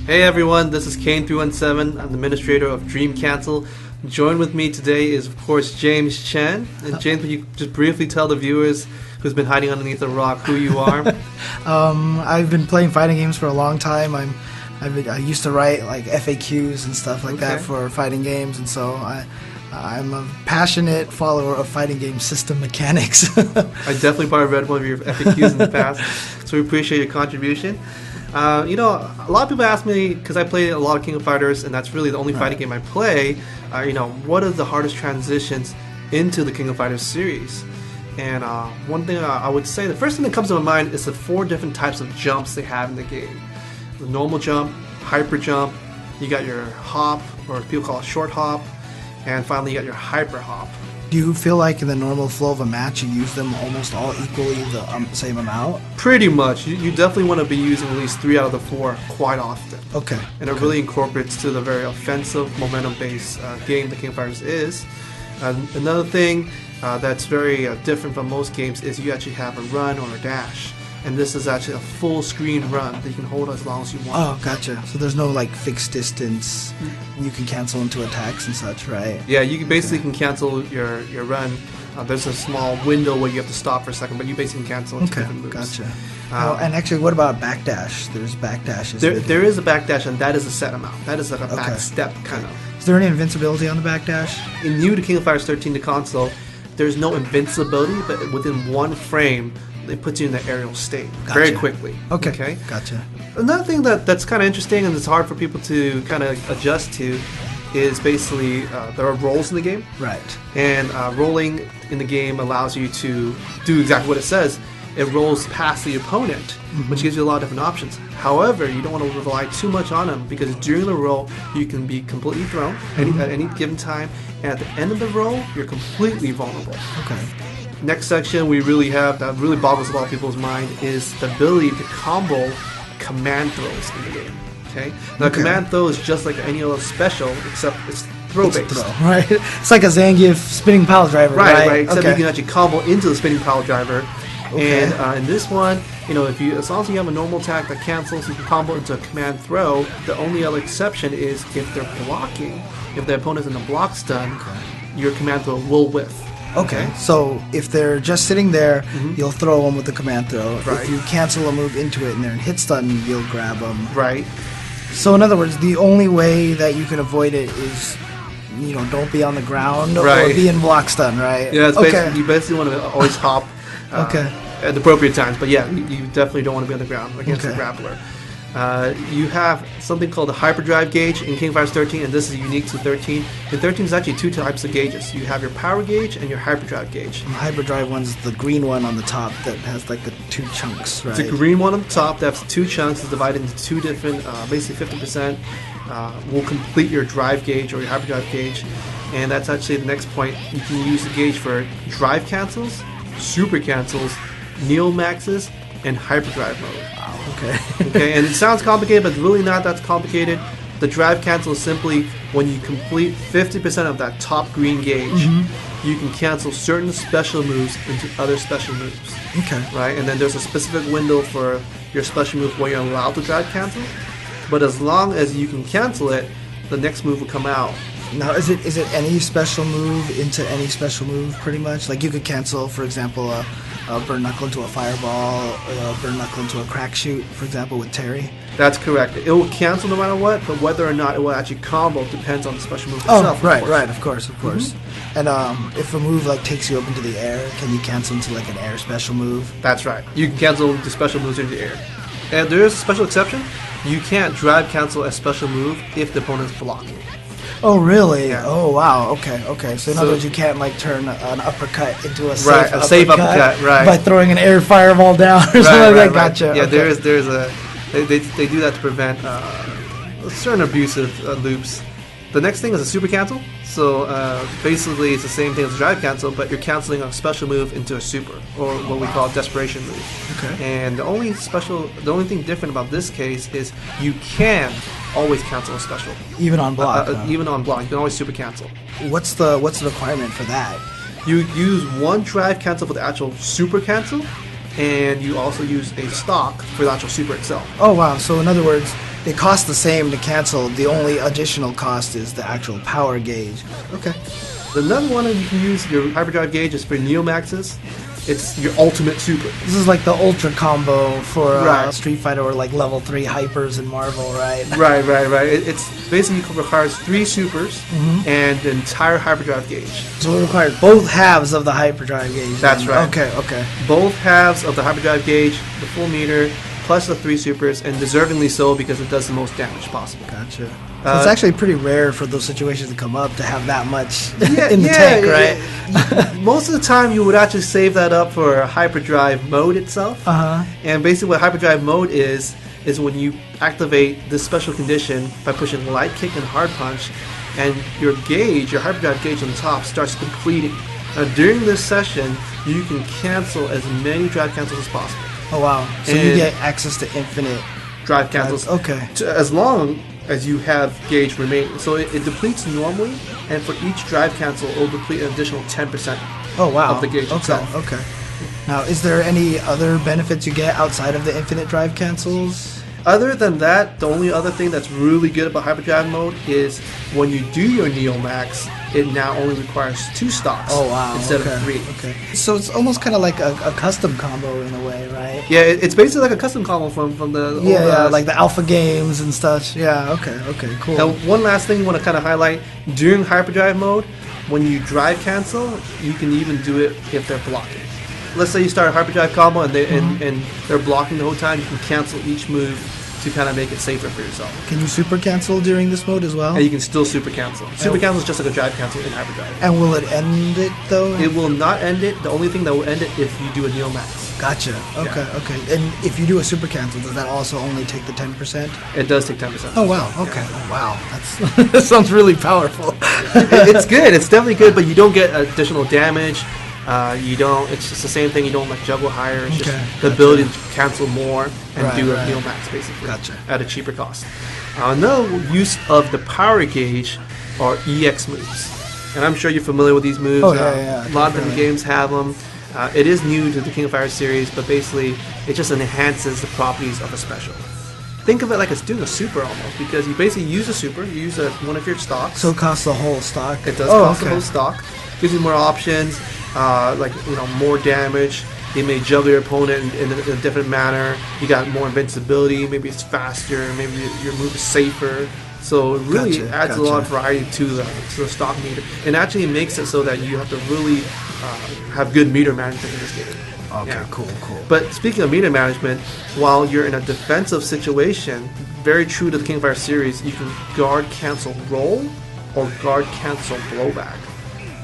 Hey everyone, this is Kane317. I'm the administrator of Dream Cancel. Joined with me today is, of course, James Chen. And James, would you just briefly tell the viewers who's been hiding underneath a rock who you are? I've been playing fighting games for a long time. I used to write like FAQs and stuff like that for fighting games, and so I'm a passionate follower of fighting game system mechanics. I definitely probably read one of your FAQs in the past, so we appreciate your contribution. A lot of people ask me, because I play a lot of King of Fighters, and that's really the only fighting game I play, what are the hardest transitions into the King of Fighters series? And one thing I would say, the first thing that comes to my mind is the 4 different types of jumps they have in the game. The normal jump, hyper jump, you got your hop, or people call it short hop, and finally you got your hyper hop. Do you feel like in the normal flow of a match you use them almost all equally the same amount? Pretty much. You definitely want to be using at least 3 out of the 4 quite often. Okay. And it really incorporates to the very offensive, momentum-based game the King of Fighters is. Another thing that's very different from most games is you actually have a run or a dash. And this is actually a full screen run that you can hold as long as you want. Oh, gotcha. So there's no like fixed distance. You can cancel into attacks and such, right? Yeah, you can cancel your run. There's a small window where you have to stop for a second, but you basically can cancel into different moves. Gotcha. And actually, what about backdash? There's backdashes. There is a backdash, and that is a set amount. That is like a back step kind of. Is there any invincibility on the backdash? In new to King of Fighters 13 to console, there's no invincibility, but within 1 frame, it puts you in the aerial state very quickly. Okay. Gotcha. Another thing that's kind of interesting and it's hard for people to kind of adjust to is basically there are rolls in the game. Right. And rolling in the game allows you to do exactly what it says. It rolls past the opponent, which gives you a lot of different options. However, you don't want to rely too much on them because during the roll, you can be completely thrown at any given time. And at the end of the roll, you're completely vulnerable. Okay. Next section we really have that really boggles a lot of people's mind is the ability to combo command throws in the game. Okay? Now command throw is just like any other special except it's throw based. Right? It's like a Zangief spinning pile driver. Right. Except you can actually combo into the spinning pile driver. Okay. And in this one, as long as you have a normal attack that cancels, you can combo into a command throw. The only other exception is if they're blocking. If the opponent's in a block stun, your command throw will whiff. Okay, so if they're just sitting there, you'll throw them with the command throw. Right. If you cancel a move into it and they're in hit stun, you'll grab them. Right. So in other words, the only way that you can avoid it is, don't be on the ground or be in block stun, right? Yeah, you basically want to always hop at the appropriate times. But yeah, you definitely don't want to be on the ground against the grappler. You have something called the hyperdrive gauge in King of Fighters 13, and this is unique to 13. In 13, there's actually 2 types of gauges. You have your power gauge and your hyperdrive gauge. The hyperdrive one's the green one on the top that has like the 2 chunks, right? It's a green one on the top that has 2 chunks. It's divided into 2 different, basically 50% will complete your drive gauge or your hyperdrive gauge. And that's actually the next point. You can use the gauge for drive cancels, super cancels, neo maxes, and hyperdrive mode. Okay, and it sounds complicated, but it's really not that complicated. The drive cancel is simply when you complete 50% of that top green gauge, you can cancel certain special moves into other special moves. Okay. Right, and then there's a specific window for your special move where you're allowed to drive cancel. But as long as you can cancel it, the next move will come out. Now, is it any special move into any special move, pretty much? Like you could cancel, for example, a burn knuckle into a fireball, or a burn knuckle into a crack shoot, for example, with Terry? That's correct. It will cancel no matter what, but whether or not it will actually combo depends on the special move itself. Of course. And if a move like takes you up into the air, can you cancel into like an air special move? That's right. You can cancel the special moves into the air. And there is a special exception. You can't drive cancel a special move if the opponent's blocking. Oh, really? Yeah. Oh, wow. Okay. So in other words, you can't like turn an uppercut into a safe uppercut, right? By throwing an air fireball down or something like that. Gotcha. Yeah, there's they do that to prevent certain abusive loops. The next thing is a super cancel. So basically, it's the same thing as a drive cancel, but you're canceling a special move into a super, or what we call a desperation move. Okay. And the only thing different about this case is you can always cancel a special. Even on block. Even on block, you can always super cancel. What's the requirement for that? You use one drive cancel for the actual super cancel, and you also use a stock for the actual super itself. Oh wow! So in other words, they cost the same to cancel. The only additional cost is the actual power gauge. Okay. Another one that you can use your hyperdrive gauge is for Neomaxes. It's your ultimate super. This is like the ultra combo for Right. Street Fighter or like level 3 hypers in Marvel, right? Right. It's basically requires 3 supers and the entire hyperdrive gauge. So it requires both halves of the hyperdrive gauge. That's then. right. Okay. Both halves of the hyperdrive gauge, the full meter, plus the 3 supers, and deservingly so because it does the most damage possible. Gotcha. So it's actually pretty rare for those situations to come up to have that much in the yeah, tank, right? Most of the time, you would actually save that up for hyperdrive mode itself. And basically, what hyperdrive mode is when you activate this special condition by pushing light kick and hard punch, and your gauge, your hyperdrive gauge on the top, starts completing. Now, during this session, you can cancel as many drive cancels as possible. Oh wow! So you get access to infinite drive cancels. Okay. As long as you have gauge remaining. So it depletes normally, and for each drive cancel, it will deplete an additional 10%. Oh wow! Of the gauge itself. Okay. Now, is there any other benefits you get outside of the infinite drive cancels? Other than that, the only other thing that's really good about hyperdrive mode is when you do your Neomax, it now only requires 2 stocks instead of 3. Okay. So it's almost kind of like a custom combo in a way, right? Yeah, it's basically like a custom combo from the old, like the alpha games and stuff. Yeah, okay, cool. Now, one last thing I want to kind of highlight, during hyperdrive mode, when you drive cancel, you can even do it if they're blocking. Let's say you start a hyperdrive combo and they're blocking the whole time, you can cancel each move to kind of make it safer for yourself. Can you super cancel during this mode as well? And you can still super cancel. Super cancel is just like a drive cancel in hyperdrive. And will it end it though? It will not end it. The only thing that will end it if you do a Neomax. Gotcha. Okay. And if you do a super cancel, does that also only take the 10%? It does take 10%. Oh wow. Okay. Oh, wow. That sounds really powerful. It's good. It's definitely good, but you don't get additional damage. You don't. It's just the same thing. You don't like juggle higher. It's just the ability to cancel more and do a Neomax basically at a cheaper cost. Another use of the power gauge are EX moves, and I'm sure you're familiar with these moves. A lot of different games have them. It is new to the King of Fighters series, but basically it just enhances the properties of a special. Think of it like it's doing a super almost, because you basically use a super. You use one of your stocks. So it costs the whole stock. It does cost the whole stock. Gives you more options. More damage. You may juggle your opponent in a different manner. You got more invincibility. Maybe it's faster. Maybe your move is safer. So it really adds a lot of variety to the stock meter, and actually makes it so that you have to really have good meter management in this game. Okay, cool. But speaking of meter management, while you're in a defensive situation, very true to the King of Fighters series, you can guard cancel roll or guard cancel blowback.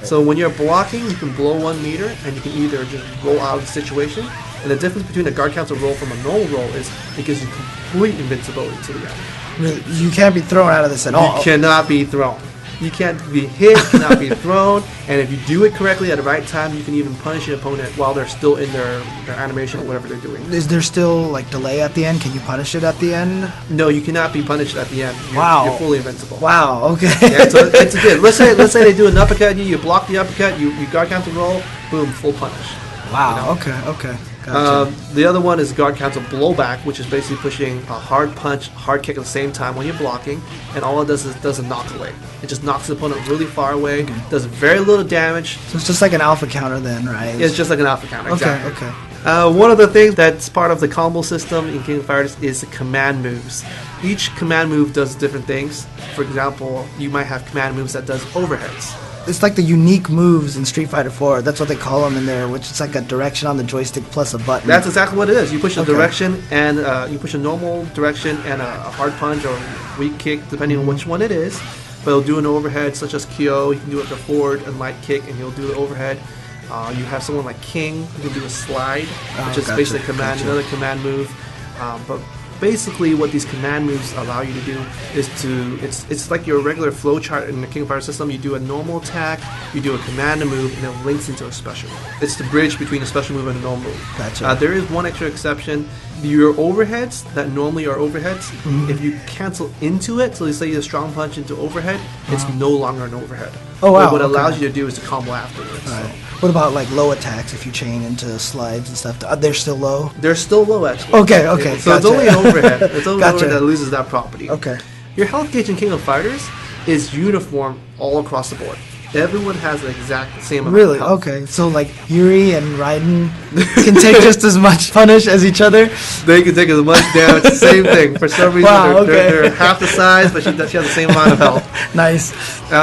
So when you're blocking, you can blow 1 meter, and you can either just roll out of the situation. And the difference between a guard cancel roll from a normal roll is it gives you complete invincibility to the enemy. Really, you can't be thrown out of this at all. You cannot be thrown. You can't be hit, cannot be thrown, and if you do it correctly at the right time, you can even punish your opponent while they're still in their animation or whatever they're doing. Is there still like delay at the end? Can you punish it at the end? No, you cannot be punished at the end. You're fully invincible. Wow. Okay. Yeah, so it's good. Let's say they do an uppercut, you block the uppercut, you guard cancel roll, boom, full punish. Wow. You know? Okay. Gotcha. The other one is guard cancel blowback, which is basically pushing a hard punch, hard kick at the same time when you're blocking, and all it does is does a knock away. It just knocks the opponent really far away, does very little damage. So it's just like an alpha counter then, right? It's just like an alpha counter, exactly. Okay. One of the things that's part of the combo system in King of Fighters is the command moves. Each command move does different things. For example, you might have command moves that does overheads. It's like the unique moves in Street Fighter 4. That's what they call them in there, which is like a direction on the joystick plus a button. That's exactly what it is. You push a direction, and you push a normal direction and a hard punch or weak kick, depending on which one it is. But it'll do an overhead, such as Kyo. You can do it with a forward and light kick, and he'll do the overhead. You have someone like King who can do a slide, which is basically another command move. But basically what these command moves allow you to do is it's like your regular flow chart in the King of Fighters system. You do a normal attack, you do a command move, and it links into a special. It's the bridge between a special move and a normal move. Gotcha. There is one extra exception. Your overheads that normally are overheads, if you cancel into it, so let's say you strong punch into overhead, it's no longer an overhead. Oh, wow, But what it allows okay. you to do is to combo afterwards. Right. What about like low attacks if you chain into slides and stuff? They're still low? They're still low, actually. Okay, okay. So it's gotcha. only an overhead. It's only Gotcha. overhead that loses that property. Okay. Your health gauge in King of Fighters is uniform all across the board. Everyone has the exact same amount Really? of health. Okay. So like Yuri and Raiden can take just as much punish as each other? They can take as much damage. Same thing. For some reason, Wow, they're okay. half the size, but she has the same amount of health. Nice.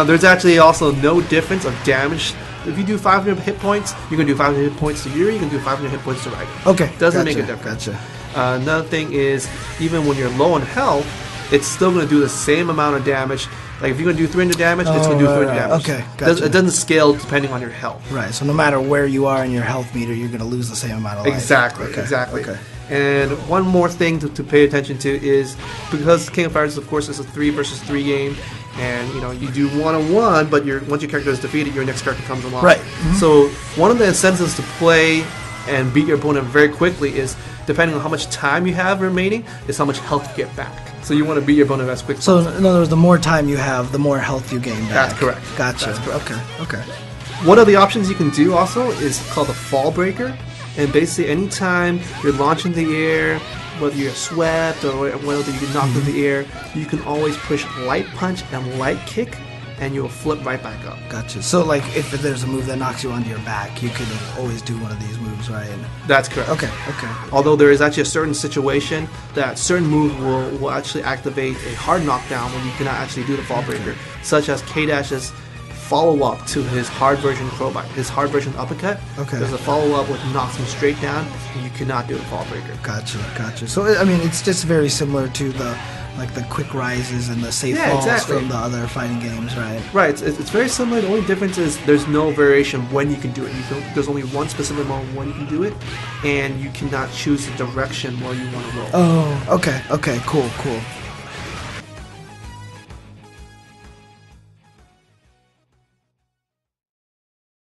There's actually also no difference of damage. If you do 500 hit points, you can do 500 hit points to Yuri, you can do 500 hit points to Raiden. Okay. Doesn't gotcha, make a difference. Gotcha. Another thing is, even when you're low on health, it's still going to do the same amount of damage. Like if you're going to do 300 damage, it's going to do 300 damage. Okay, It doesn't scale depending on your health. Right. So no matter where you are in your health meter, you're going to lose the same amount of life. Exactly, Okay, exactly. Okay. And one more thing to pay attention to is, because King of Fighters, of course, is a 3 versus 3 game, and you do 1-on-1, but once your character is defeated, your next character comes along. Right. Mm-hmm. So one of the incentives to play and beat your opponent very quickly is, depending on how much time you have remaining, is how much health you get back. So you want to beat your opponent as quick as So possible. in other words, the more time you have, the more health you gain back. That's correct. Gotcha. That's correct. Okay. One of the options you can do also is called the Fall Breaker, and basically anytime you're launching the air, whether you're swept or whether you get knocked into the air, you can always push Light Punch and Light Kick, and you'll flip right back up. Gotcha. So like if there's a move that knocks you onto your back, you can always do one of these moves, right? That's correct. Okay. Although there is actually a certain situation that certain move will actually activate a hard knockdown when you cannot actually do the Fall Breaker, such as K-Dash's follow-up to his hard version crowbar, his hard version uppercut. Okay. There's a follow-up which knocks him straight down, and you cannot do the Fall Breaker. Gotcha. So I mean, it's just very similar to the quick rises and the safe falls from the other fighting games, right? Right, it's very similar. The only difference is there's no variation when you can do it. There's only one specific moment when you can do it, and you cannot choose the direction where you want to roll. Oh, okay, cool.